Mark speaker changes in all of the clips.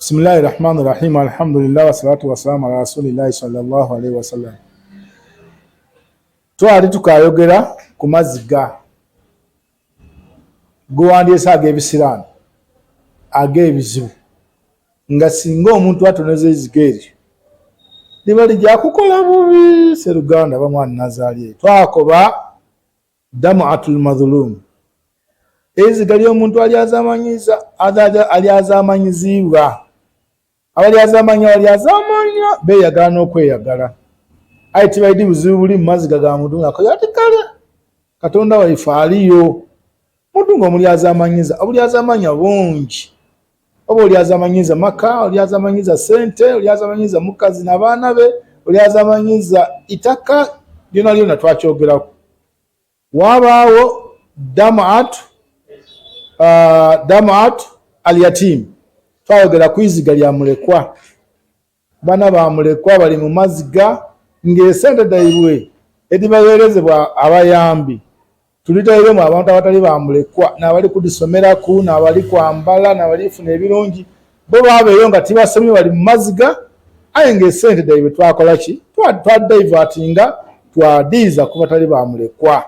Speaker 1: Bismillahirrahmanirrahim. Alhamdulillah wassalatu wassalamu ala rasulillahi sallallahu alaihi wasallam. Twali tukayogera ku maziga gowandyesa ag'ebisiraani ag'ebizibu nga singa omuntu atoneza eziga eryo liba lijja kukola bubi Sseruganda bamwana Nazaali. Twakoba Dam'atul Madhulum, eziga ly'omuntu alyazamanyizibwa abalyazamanya beeyagala n'okweyagala, aye tibaidi buzibu buli mu maziga ga muntu ng'akoze ati kale Katonda waife aliyo. Muntu ng'omulyazamanyiza obulyazamanya bungi, oba olyazamanyiza maka, olyazamanyiza sente, olyazamanyiza mukazi n'abaana be, olyazamanyiza itaka, lyona lyona twakyogeraku. Wabaawo Dam'at al-Yatim, twayogera ku iziga lya mulekwa. Bana ba mulekwa bali mu maziga ng'esente daibwe edibaweerezebwa abayambi tulitairemu abantu abatali ba mulekwa, n'abali kudisomeraku, n'abali kwambala, n'abali funa ebirungi, bo baabeeyo nga tibasomye bali mu maziga, aye ng'esente daibwe twakola ki? Twadaivatinga, twadiiza ku batali ba mulekwa.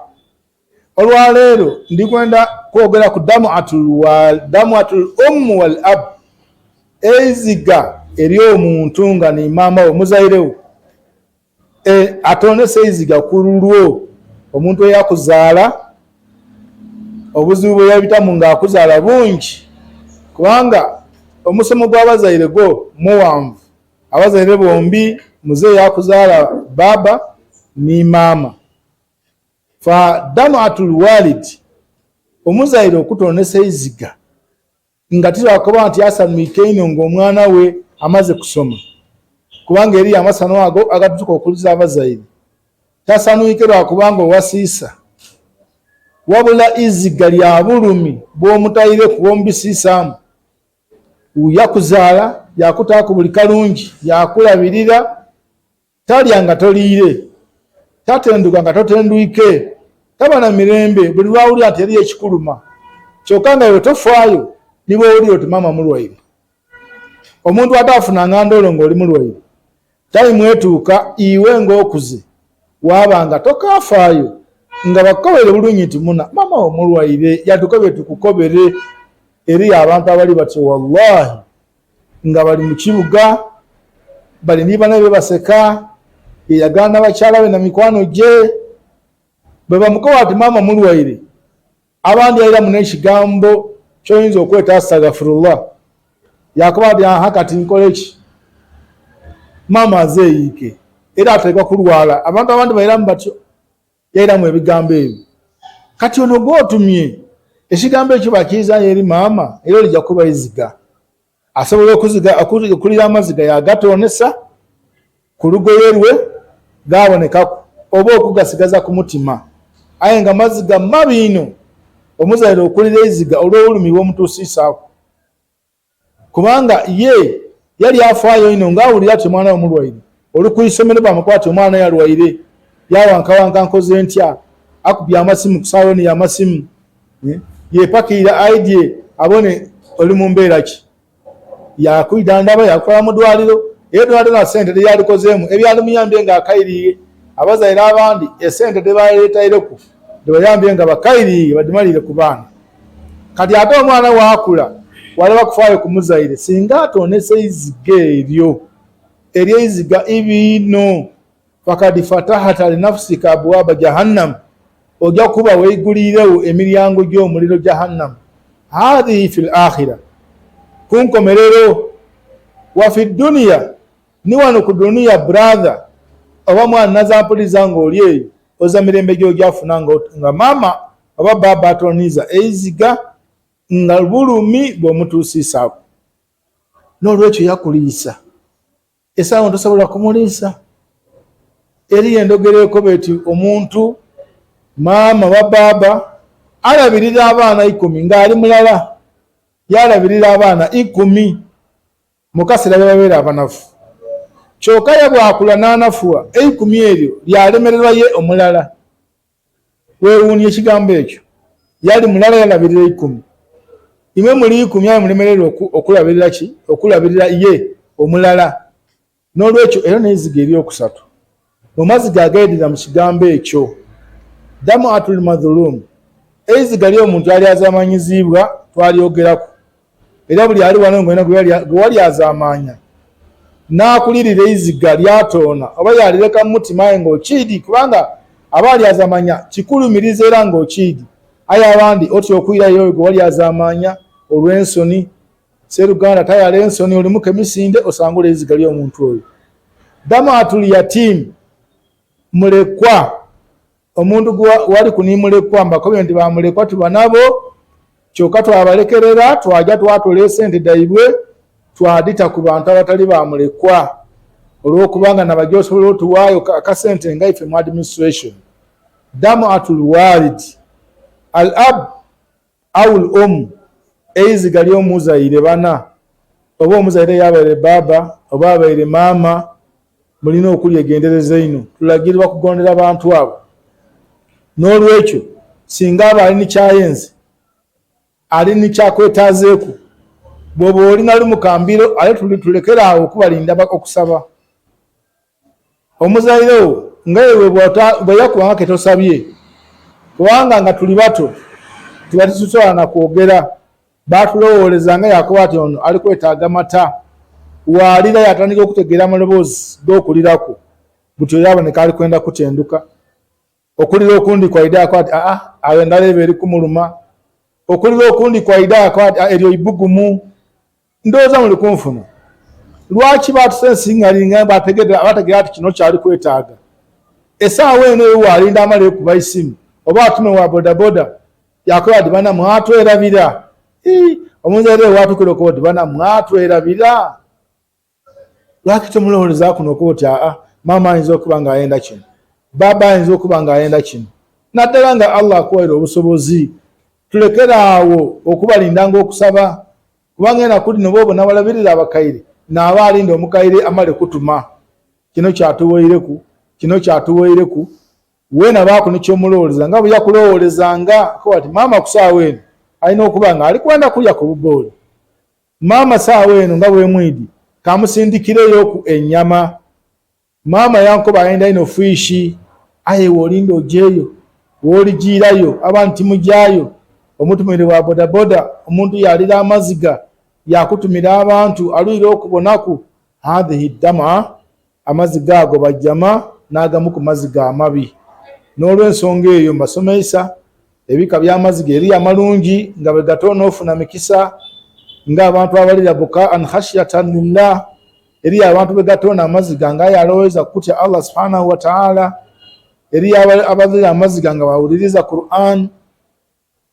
Speaker 1: Olwaleero ndikwenda kwogera ku Dam'atul Ummu wal Ab, eziga ery'omuntu nga ni maama we muzairewo, atonesa eziga ku lulwo omuntu eyakuzaala, obuzibu bwe yabitamu ng'akuzaala bungi, kubanga omusomo gw'abazaire gwo muwanvu. Abazaire bombi muzeeyi yakuzaala baba ni maama. Fa Dam'atul Walid, omuzaire okutonesa eziga nga tirakoba nti asanuike ino ng'omwana we amaze kusoma, kubanga eri amasano ago agatutuka okuliza abazaire. Tasanuike lwakubanga owasiisa, wabula iziga lya bulumi bw'omutaire ku bw'omubisiisaamu. Yakuzaala, yakutaako buli kalungi, yakulabirira, talya nga toliire, tatenduka nga totendwike, taba na mirembe buli lwawulira nti eriyo ekikuluma, kyokka nga yo tofaayo niba owulira oti maama mulwaire. Omuntu ataafunanga ndoolo ng'oli mulwaire talimwetuuka iwe ng'okuze wabanga tokaafaayo nga bakukobere bulungi nti muna maama omulwaire yatukobe tukukobere. Eri abantu abali batyo wallahi nga bali mu kibuga bali ni bana be baseka, yeyagala n'abakyala be na mikwano gye, bwe bamukoba ati maama mulwaire, abandi ayiramu n'ekigambo kyoyinza okweta astagfirullah, yakuba ati aha kati nkole ki? Maama azeeyiike era ateekwa kulwala. Abantu abandi bayiramu batyo, yayiramu ebigambo ebyo. Kati ono gw'otumye ekigambo ekyo bakiizaayo eri maama, era olijja kuba iziga. Asobola okulira amaziga yagatonesa ku lugoye lwe gaabonekaku, oba okugasigaza ku mutima, aye nga maziga mabi ino omuzaire okulira eziga olw'obulumi bw'omutuusiisaako, kubanga ye yali afaayo ino ng'awulira ati omwana we mulwaire. Oli ku isomero bamukwati omwana yalwaire, yawankawanka nkoze ntya, akubye amasimu ku saaloni y'amasimu, yeepakirira aidye abone oli mu mbeera ki, yakwida ndaba yakola mu ddwaliro, era eddwaliro na sente teyalikozeemu, ebyalumuyambye ng'akayiriye. Abazaire abandi esente tebaleetaireku tebayambye nga bakayiriye badimalire ku baana. Kati ate omwana waakula walaba kufaayo ku muzaire singa atonesa iziga eryo ery'eziga ibiino, fakad fatahata linafsika abwaaba jahannam, ojja kuba weegulirewo emiryango gy'omuliro jahannam. Hadhihi fil akhira, ku nkomerero. Wa fi duniya, ni wano ku duniya brother oba mwana nazampuliza ng'oli eyo oza mirembe gy'ogyafuna nga maama oba baba atoniza eziga nga bulumi bw'omutuusiisaako. N'olwekyo yakuliisa, esaawa tosobola kumuliisa. Eriyo endogera ekoba eti omuntu maama wa baba alabirira abaana 10 ng'ali mulala yalabirira abaana 10 mu kaseera babeera abanafu, kyokka ye bwakula n'anafuwa 10 eryo lyalemererwa ye omulala. Weewuunya ekigambo ekyo, yali mulala yalabirira 10, imwe muli 10 mulemererwa okulabirira ki okulabirira ye omulala n'olwekyo era n'eziga eryokusatu mu maziga agayirira mu kigambo ekyo damu atul madhulum eziga ly'omuntu ali azamanyizibwa twalyogerako era buli ali wano ngwena gwe wali azamanya n'akulirira eziga lyatoona oba yalireka mu mutima ng'okiidi kubanga abaali azamanya kikulumiriza era ng'okiidi aye abandi otyo okwirayo gwe wali azamanya olw'ensoni Seruganda tayala ensoni olimuke misinde osangula eziga ly'omuntu oyo damu atul yatim mulekwa omuntu wali kunimulekwa mbakobye nti bamulekwa tuba nabo kyokka twabalekerera twajja twatole sente daibwe twadita ku bantu abatali bamulekwa olw'okubanga nabajja osobola otuwaayo akasente nga ife mu administration damu atul walid al ab au eiziga ly'omuzaire bana oba omuzaire yabaire baba oba abaire maama mulina okulyegendereza ino tulagirwa kugondera abantu abo n'olwekyo singa aba alina kyayenze alina kyakwetaazeeku bw'oba olina lumukambiro ale tulekera awo okubalinda okusaba omuzaire wo nga ewe bwe yakubanga ketosabye kubanga nga tuli bato tuba tetusobola na kwogera baatulowooleza nga yakuba ati ono ali kwetaaga mata waalira yatandika okutegeera amaloboozi g'okulirako butyo yaboneka ali kwenda kutenduka okulira okundi kwaida yakuba ati awo endala eba eri kumuluma okulira okundi kwaida yakuba ati eryo ibugumu ndowooza muli kunfuna lwaki baatusensingalinga bategeera ati kino kyali kwetaaga essaawa eno eyo waalinda amala ekuba isimu oba atume wa bodaboda yakuba ati bana mwatwerabira omuzaire watukira okuba oti bana mwatwerabira lwaki tomulowoleza kuno okuba oti maama ayinza okuba nga ayenda kino baba ayinza okuba nga ayenda kino naddala nga Allah akuwaire obusobozi tulekera awo okubalindanga okusaba kubanga enaku lino boobo nabalabirira abakaire naaba alinda omukaire amale kutuma kino kyatuweireku weena baako nekyomulowoleza nga bwe yakulowolezanga kuba ati maama ku saawa eno alina okuba nga ali kwenda kulya ku bubooli maama saawa eno nga bwemwidi kamusindikireyo ku ennyama maama yankoba ayenda ino fiishi aye wolinda ojeeyo wooligiirayo abantu timugyayo omutumire wa bodaboda omuntu yalira amaziga yakutumira abantu alwire okubonaku hadhihi dama amaziga ago bajjama n'agamu ku maziga amabi n'olw'ensonga eyo mbasomeisa ebika by'amaziga eri amalungi nga bwe gatoona ofuna mikisa ng'abantu abalira buka an khashyatan lillah eri abantu bwe gatoona amaziga nga yaloweza kutya Allah subhanahu wa ta'ala eri abalira amaziga nga bawuliriza Qur'an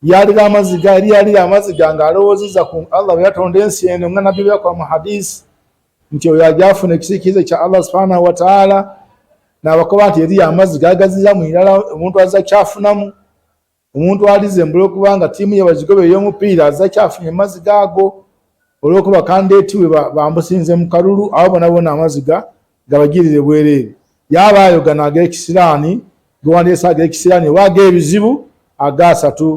Speaker 1: yalira amaziga eri yalira amaziga nga alowozeza ku Allah bwe yatonda ensi eno nga nabbi byakwa mu hadisi nti oyo ajafuna ekisikizo kya Allah subhanahu wa ta'ala n'abakoba nti eri amaziga agazira mu irala omuntu azza kyafunamu omuntu alize embula okubanga ttiimu ye bazigobe ey'omupiira azza kyafunye amaziga ago olw'okuba kandi etiwe bambusinze mu kalulu abo bonabona amaziga gabagirire bwereere yabaayo gano ag'ekisiraani gewandiisa ag'ekisiraani oba ag'ebizibu agasatu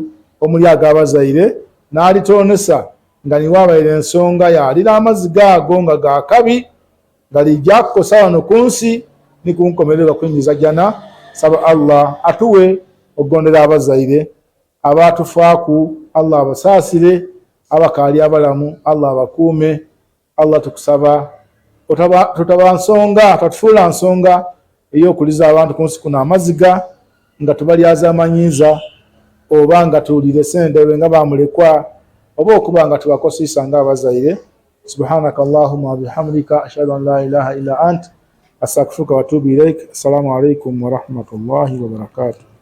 Speaker 1: omuli ag'abazaire n'alitoonesa nga niwabaire ensonga yalira amaziga ago nga gakabi galijja kukosa wano ku nsi ni kunkomererwa kwinjiza jana saba Allah atuwe ogondera abazaire abatufaaku Allah abasaasire abakaali abalamu Allah abakuume Allah tukusaba tutaba nsonga tatufuula nsonga ey'okuliza abantu ku nsi kuno amaziga nga tubalyaza amanyiiza oba nga tuwulire sendebe nga bamulekwa oba okuba nga tubakosiisa nga abazaire subhanaka Allahumma wabihamdika ashhadu an la ilaha illa ant astaghfiruka wa atubu ilaik. Assalamu alaikum wa rahmatullahi wa barakatuh.